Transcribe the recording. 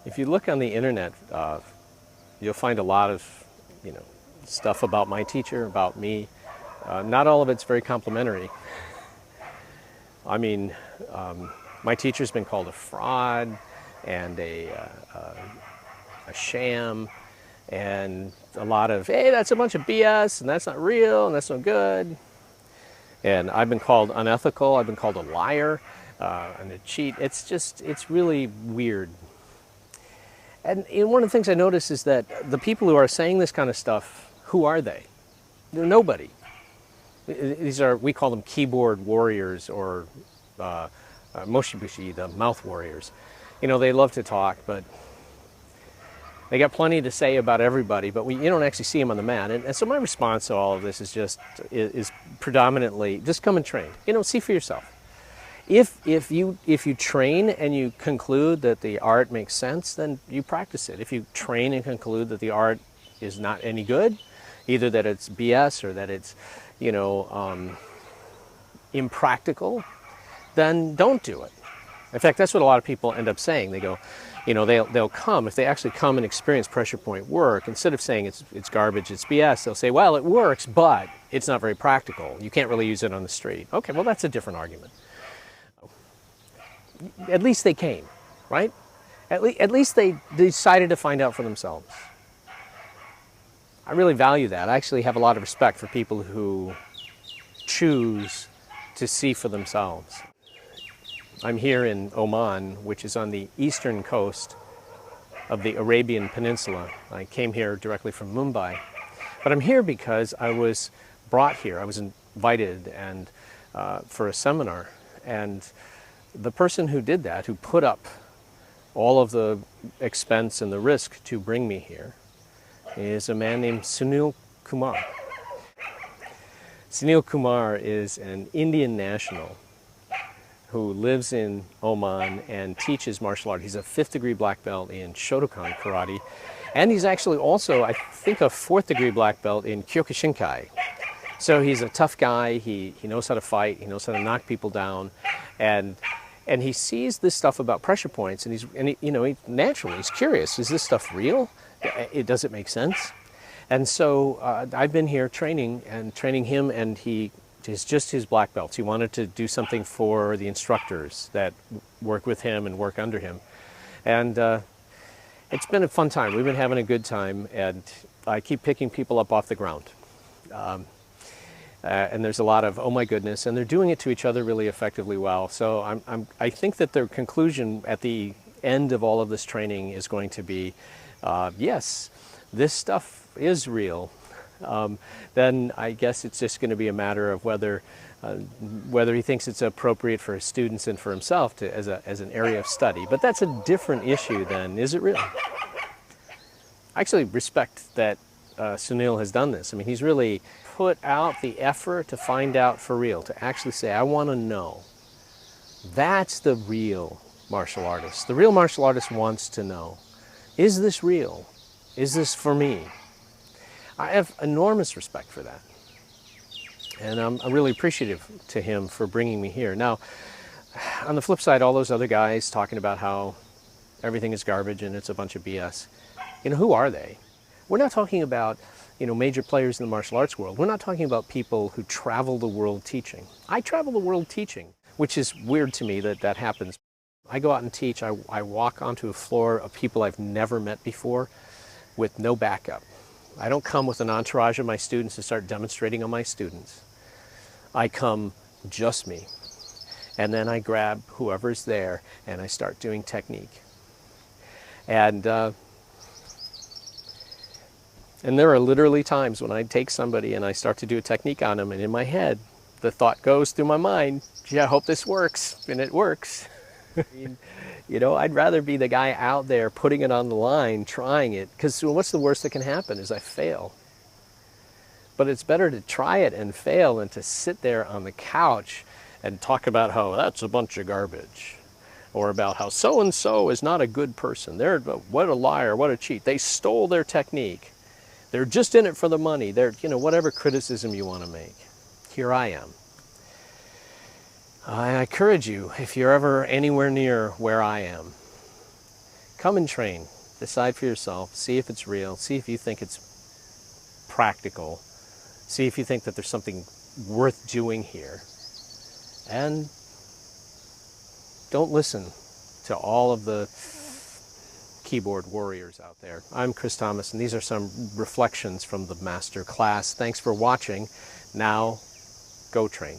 If you look on the internet, you'll find a lot of, stuff about my teacher, about me. Not all of it's very complimentary. I mean, my teacher's been called a fraud and a sham, and a lot of, hey, that's a bunch of BS, and that's not real, and that's no good. And I've been called unethical, I've been called a liar, and a cheat. It's really weird. And one of the things I notice is that the people who are saying this kind of stuff, who are they? They're nobody. These are, we call them keyboard warriors, or moshibushi, the mouth warriors. They love to talk, but they got plenty to say about everybody, but you don't actually see them on the mat. And so my response to all of this is predominantly, just come and train. See for yourself. If you train and you conclude that the art makes sense, then you practice it. If you train and conclude that the art is not any good, either that it's BS or that it's, impractical, then don't do it. In fact, that's what a lot of people end up saying. They go, they'll come, if they actually come and experience pressure point work, instead of saying it's garbage, it's BS, they'll say, well, it works, but it's not very practical. You can't really use it on the street. Okay, well, that's a different argument. At least they came, right? At least they decided to find out for themselves. I really value that. I actually have a lot of respect for people who choose to see for themselves. I'm here in Oman, which is on the eastern coast of the Arabian Peninsula. I came here directly from Mumbai. But I'm here because I was brought here. I was invited for a seminar. And the person who did that, who put up all of the expense and the risk to bring me here, is a man named Sunil Kumar. Sunil Kumar is an Indian national who lives in Oman and teaches martial art. He's a 5th degree black belt in Shotokan karate, and he's actually also, I think, a 4th degree black belt in Kyokushinkai. So he's a tough guy. He knows how to fight. He knows how to knock people down, and he sees this stuff about pressure points, and he naturally he's curious. Is this stuff real? Does it make sense? And so I've been here training him, and he is just his black belts. He wanted to do something for the instructors that work with him and work under him. And it's been a fun time. We've been having a good time, and I keep picking people up off the ground. And there's a lot of, oh my goodness, and they're doing it to each other really effectively well. So I think that the conclusion at the end of all of this training is going to be, yes, this stuff is real. Then I guess it's just going to be a matter of whether he thinks it's appropriate for his students and for himself as an area of study. But that's a different issue than, is it real? I actually respect that Sunil has done this. I mean, he's really put out the effort to find out for real, to actually say, I want to know. That's the real martial artist. The real martial artist wants to know, is this real? Is this for me? I have enormous respect for that. And I'm really appreciative to him for bringing me here. Now, on the flip side, all those other guys talking about how everything is garbage and it's a bunch of BS, who are they? We're not talking about, major players in the martial arts world. We're not talking about people who travel the world teaching. I travel the world teaching, which is weird to me that happens. I go out and teach. I walk onto a floor of people I've never met before with no backup. I don't come with an entourage of my students to start demonstrating on my students. I come just me. And then I grab whoever's there and I start doing technique. And there are literally times when I take somebody and I start to do a technique on them, and in my head, the thought goes through my mind, gee, I hope this works, and it works. I'd rather be the guy out there putting it on the line, trying it, because what's the worst that can happen is I fail. But it's better to try it and fail than to sit there on the couch and talk about how that's a bunch of garbage, or about how so-and-so is not a good person. What a liar, what a cheat. They stole their technique. They're just in it for the money. They're, whatever criticism you want to make. Here I am. I encourage you, if you're ever anywhere near where I am, Come and train. Decide for yourself. See if it's real. See if you think it's practical. See if you think that there's something worth doing here. And don't listen to all of the keyboard warriors out there. I'm Chris Thomas, and these are some reflections from the master class. Thanks for watching. Now, go train.